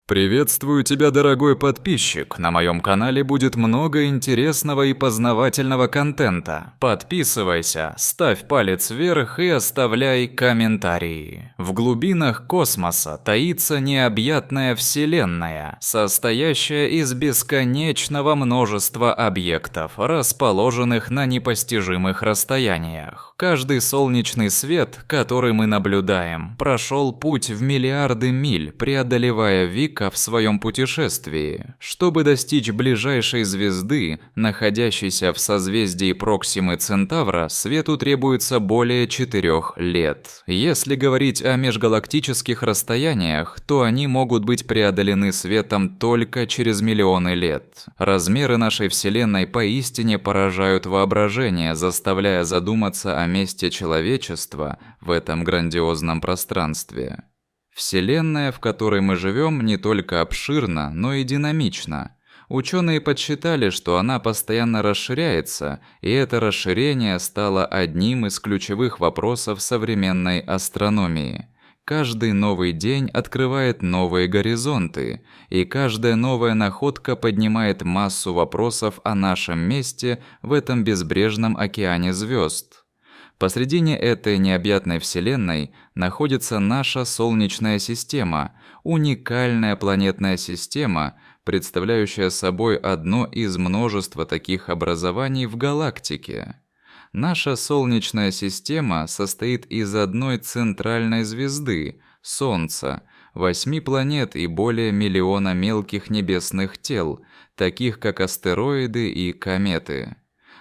Приветствую тебя, дорогой подписчик. На моем канале будет много интересного и познавательного контента. Подписывайся, ставь палец вверх и оставляй комментарии. В глубинах космоса таится необъятная вселенная, состоящая из бесконечного множества объектов, расположенных на непостижимых расстояниях. Каждый солнечный свет, который мы наблюдаем, прошел путь в миллиарды миль, преодолевая век в своем путешествии. Чтобы достичь ближайшей звезды, находящейся в созвездии Проксимы Центавра, свету требуется более 4 лет. Если говорить о межгалактических расстояниях, то они могут быть преодолены светом только через миллионы лет. Размеры нашей Вселенной поистине поражают воображение, заставляя задуматься о месте человечества в этом грандиозном пространстве. Вселенная, в которой мы живем, не только обширна, но и динамична. Ученые подсчитали, что она постоянно расширяется, и это расширение стало одним из ключевых вопросов современной астрономии. Каждый новый день открывает новые горизонты, и каждая новая находка поднимает массу вопросов о нашем месте в этом безбрежном океане звезд. Посредине этой необъятной Вселенной находится наша Солнечная система, уникальная планетная система, представляющая собой одно из множества таких образований в галактике. Наша Солнечная система состоит из одной центральной звезды – Солнца, 8 планет и более миллиона мелких небесных тел, таких как астероиды и кометы.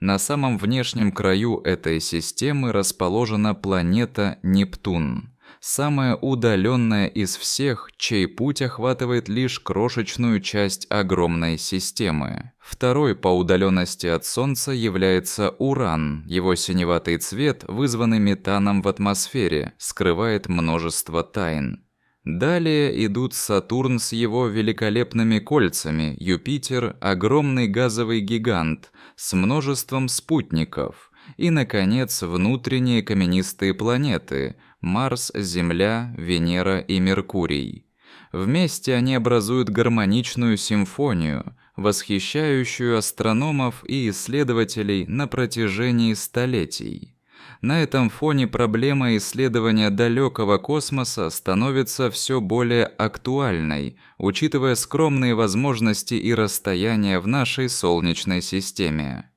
На самом внешнем краю этой системы расположена планета Нептун, самая удаленная из всех, чей путь охватывает лишь крошечную часть огромной системы. Второй по удаленности от Солнца является Уран. Его синеватый цвет, вызванный метаном в атмосфере, скрывает множество тайн. Далее идут Сатурн с его великолепными кольцами, Юпитер – огромный газовый гигант с множеством спутников, и, наконец, внутренние каменистые планеты – Марс, Земля, Венера и Меркурий. Вместе они образуют гармоничную симфонию, восхищающую астрономов и исследователей на протяжении столетий. На этом фоне проблема исследования далекого космоса становится все более актуальной, учитывая скромные возможности и расстояния в нашей Солнечной системе.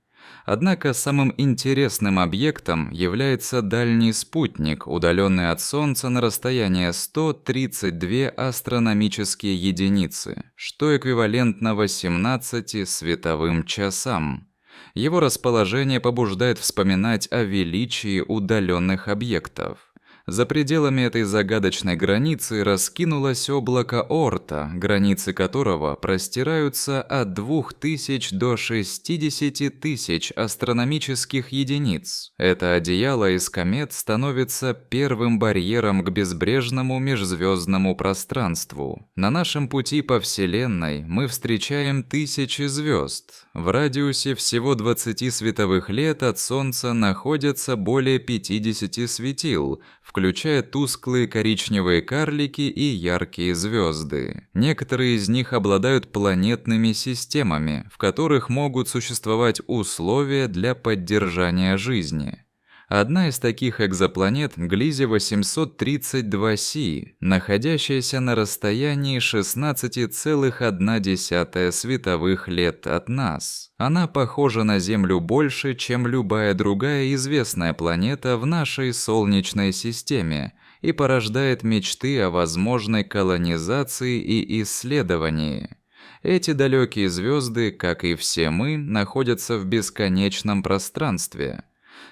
Однако самым интересным объектом является дальний спутник, удаленный от Солнца на расстояние 132 астрономические единицы, что эквивалентно 18 световым часам. Его расположение побуждает вспоминать о величии удаленных объектов. За пределами этой загадочной границы раскинулось облако Оорта, границы которого простираются от 2000 до 60 тысяч астрономических единиц. Это одеяло из комет становится первым барьером к безбрежному межзвездному пространству. На нашем пути по Вселенной мы встречаем тысячи звезд. В радиусе всего 20 световых лет от Солнца находятся более 50 светил, включая тусклые коричневые карлики и яркие звезды. Некоторые из них обладают планетными системами, в которых могут существовать условия для поддержания жизни. Одна из таких экзопланет – Gliese 832c, находящаяся на расстоянии 16,1 световых лет от нас. Она похожа на Землю больше, чем любая другая известная планета в нашей Солнечной системе и порождает мечты о возможной колонизации и исследовании. Эти далекие звезды, как и все мы, находятся в бесконечном пространстве.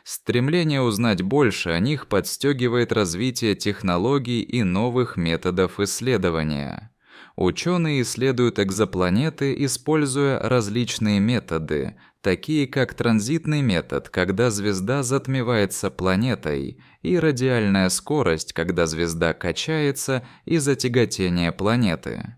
Стремление узнать больше о них подстегивает развитие технологий и новых методов исследования. Ученые исследуют экзопланеты, используя различные методы, такие как транзитный метод, когда звезда затмевается планетой, и радиальная скорость, когда звезда качается из-за тяготения планеты.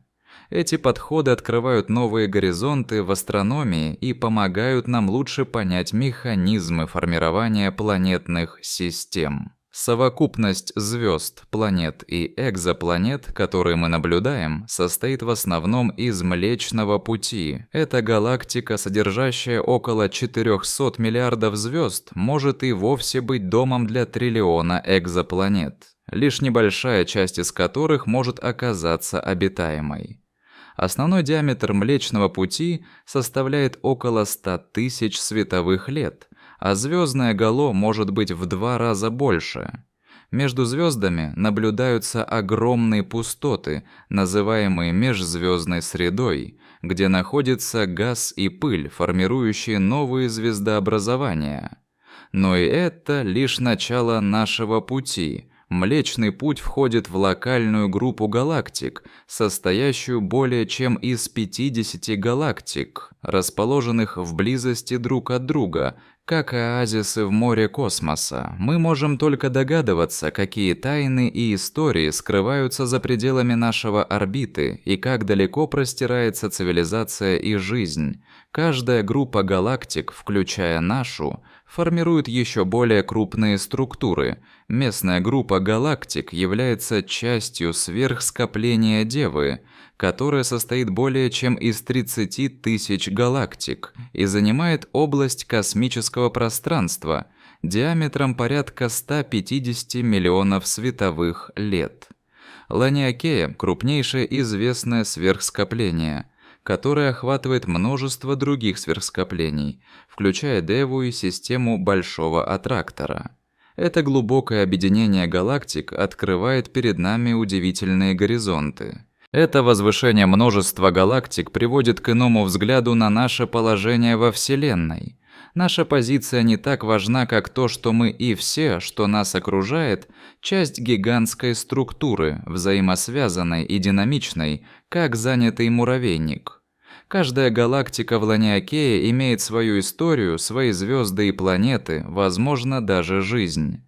Эти подходы открывают новые горизонты в астрономии и помогают нам лучше понять механизмы формирования планетных систем. Совокупность звезд, планет и экзопланет, которые мы наблюдаем, состоит в основном из Млечного Пути. Эта галактика, содержащая около 400 миллиардов звезд, может и вовсе быть домом для триллиона экзопланет, лишь небольшая часть из которых может оказаться обитаемой. Основной диаметр Млечного Пути составляет около 100 тысяч световых лет, а звездное гало может быть в 2 раза больше. Между звездами наблюдаются огромные пустоты, называемые межзвездной средой, где находится газ и пыль, формирующие новые звездообразования. Но и это лишь начало нашего пути. Млечный Путь входит в локальную группу галактик, состоящую более чем из 50 галактик, расположенных в близости друг от друга, как оазисы в море космоса. Мы можем только догадываться, какие тайны и истории скрываются за пределами нашего орбиты и как далеко простирается цивилизация и жизнь. Каждая группа галактик, включая нашу, формирует еще более крупные структуры. Местная группа галактик является частью сверхскопления Девы, которое состоит более чем из 30 тысяч галактик и занимает область космического пространства диаметром порядка 150 миллионов световых лет. Ланиакея – крупнейшее известное сверхскопление, которое охватывает множество других сверхскоплений, включая Деву и систему Большого Аттрактора. Это глубокое объединение галактик открывает перед нами удивительные горизонты. Это возвышение множества галактик приводит к иному взгляду на наше положение во Вселенной. Наша позиция не так важна, как то, что мы и все, что нас окружает, часть гигантской структуры, взаимосвязанной и динамичной, как занятый муравейник. Каждая галактика в Ланиакее имеет свою историю, свои звезды и планеты, возможно, даже жизнь.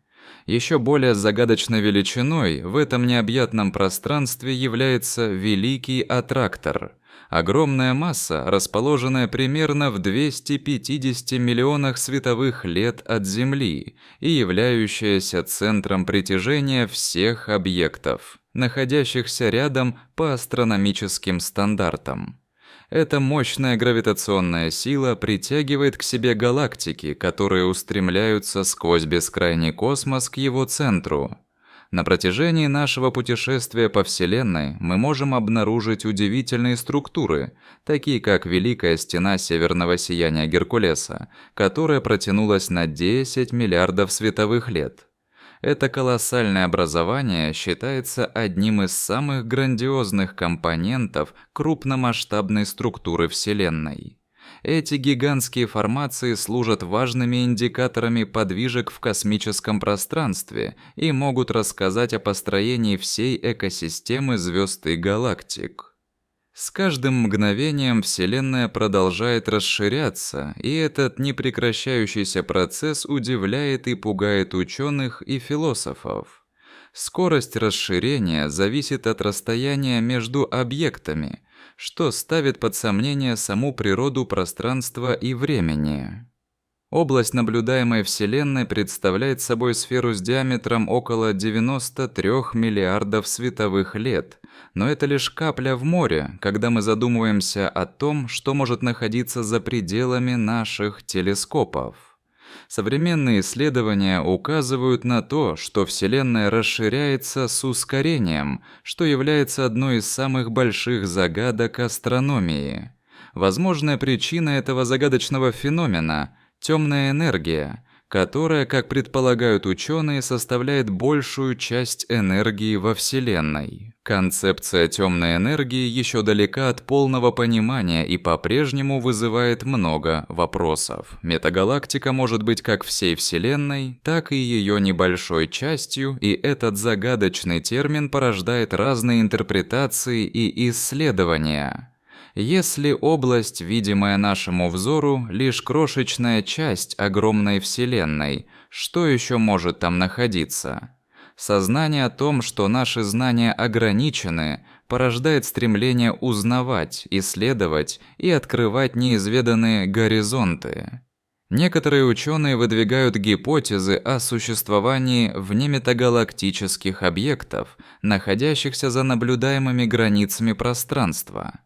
Еще более загадочной величиной в этом необъятном пространстве является Великий Аттрактор. Огромная масса, расположенная примерно в 250 миллионах световых лет от Земли и являющаяся центром притяжения всех объектов, находящихся рядом по астрономическим стандартам. Эта мощная гравитационная сила притягивает к себе галактики, которые устремляются сквозь бескрайний космос к его центру. На протяжении нашего путешествия по Вселенной мы можем обнаружить удивительные структуры, такие как Великая Стена Северного Сияния Геркулеса, которая протянулась на 10 миллиардов световых лет. Это колоссальное образование считается одним из самых грандиозных компонентов крупномасштабной структуры Вселенной. Эти гигантские формации служат важными индикаторами подвижек в космическом пространстве и могут рассказать о построении всей экосистемы звезд и галактик. С каждым мгновением Вселенная продолжает расширяться, и этот непрекращающийся процесс удивляет и пугает ученых и философов. Скорость расширения зависит от расстояния между объектами, что ставит под сомнение саму природу пространства и времени. Область наблюдаемой Вселенной представляет собой сферу с диаметром около 93 миллиардов световых лет, но это лишь капля в море, когда мы задумываемся о том, что может находиться за пределами наших телескопов. Современные исследования указывают на то, что Вселенная расширяется с ускорением, что является одной из самых больших загадок астрономии. Возможная причина этого загадочного феномена – темная энергия, которая, как предполагают ученые, составляет большую часть энергии во Вселенной. Концепция темной энергии еще далека от полного понимания и по-прежнему вызывает много вопросов. Метагалактика может быть как всей Вселенной, так и ее небольшой частью, и этот загадочный термин порождает разные интерпретации и исследования. Если область, видимая нашему взору, лишь крошечная часть огромной Вселенной, что еще может там находиться? Сознание о том, что наши знания ограничены, порождает стремление узнавать, исследовать и открывать неизведанные горизонты. Некоторые ученые выдвигают гипотезы о существовании внеметагалактических объектов, находящихся за наблюдаемыми границами пространства.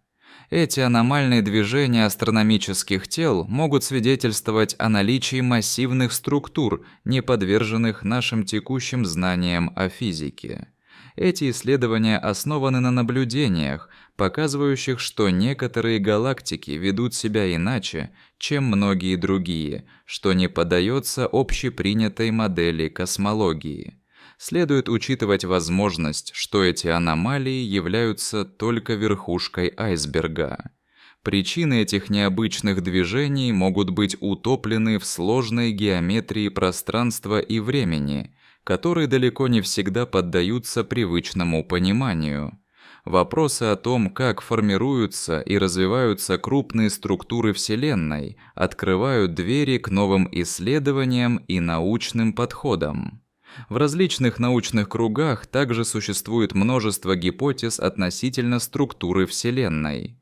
Эти аномальные движения астрономических тел могут свидетельствовать о наличии массивных структур, не подверженных нашим текущим знаниям о физике. Эти исследования основаны на наблюдениях, показывающих, что некоторые галактики ведут себя иначе, чем многие другие, что не поддается общепринятой модели космологии. Следует учитывать возможность, что эти аномалии являются только верхушкой айсберга. Причины этих необычных движений могут быть утоплены в сложной геометрии пространства и времени, которые далеко не всегда поддаются привычному пониманию. Вопросы о том, как формируются и развиваются крупные структуры Вселенной, открывают двери к новым исследованиям и научным подходам. В различных научных кругах также существует множество гипотез относительно структуры Вселенной.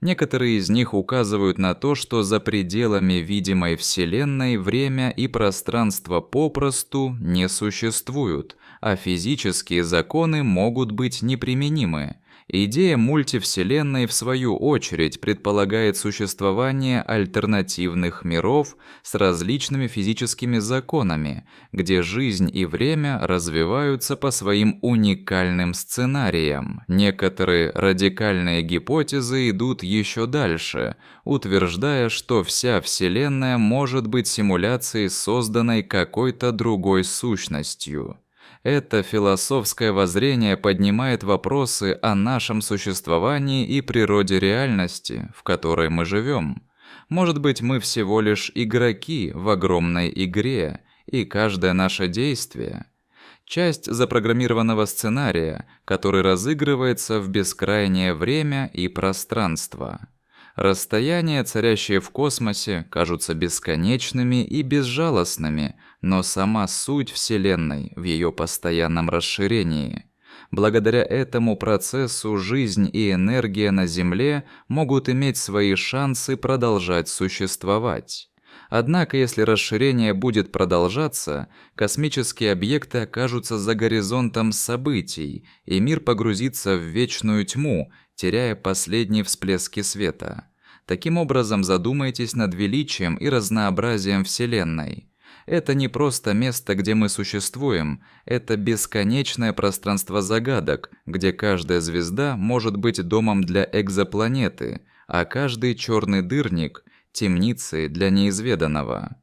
Некоторые из них указывают на то, что за пределами видимой Вселенной время и пространство попросту не существуют, а физические законы могут быть неприменимы. Идея мультивселенной, в свою очередь, предполагает существование альтернативных миров с различными физическими законами, где жизнь и время развиваются по своим уникальным сценариям. Некоторые радикальные гипотезы идут еще дальше, утверждая, что вся Вселенная может быть симуляцией, созданной какой-то другой сущностью. Это философское воззрение поднимает вопросы о нашем существовании и природе реальности, в которой мы живем. Может быть, мы всего лишь игроки в огромной игре, и каждое наше действие — часть запрограммированного сценария, который разыгрывается в бескрайнее время и пространство. Расстояния, царящие в космосе, кажутся бесконечными и безжалостными, но сама суть Вселенной в ее постоянном расширении. Благодаря этому процессу жизнь и энергия на Земле могут иметь свои шансы продолжать существовать. Однако, если расширение будет продолжаться, космические объекты окажутся за горизонтом событий, и мир погрузится в вечную тьму, теряя последние всплески света. Таким образом, задумайтесь над величием и разнообразием Вселенной. Это не просто место, где мы существуем, это бесконечное пространство загадок, где каждая звезда может быть домом для экзопланеты, а каждый черный дырник — темницей для неизведанного.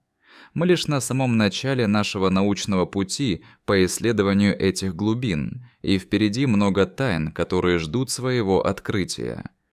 Мы лишь на самом начале нашего научного пути по исследованию этих глубин, и впереди много тайн, которые ждут своего открытия.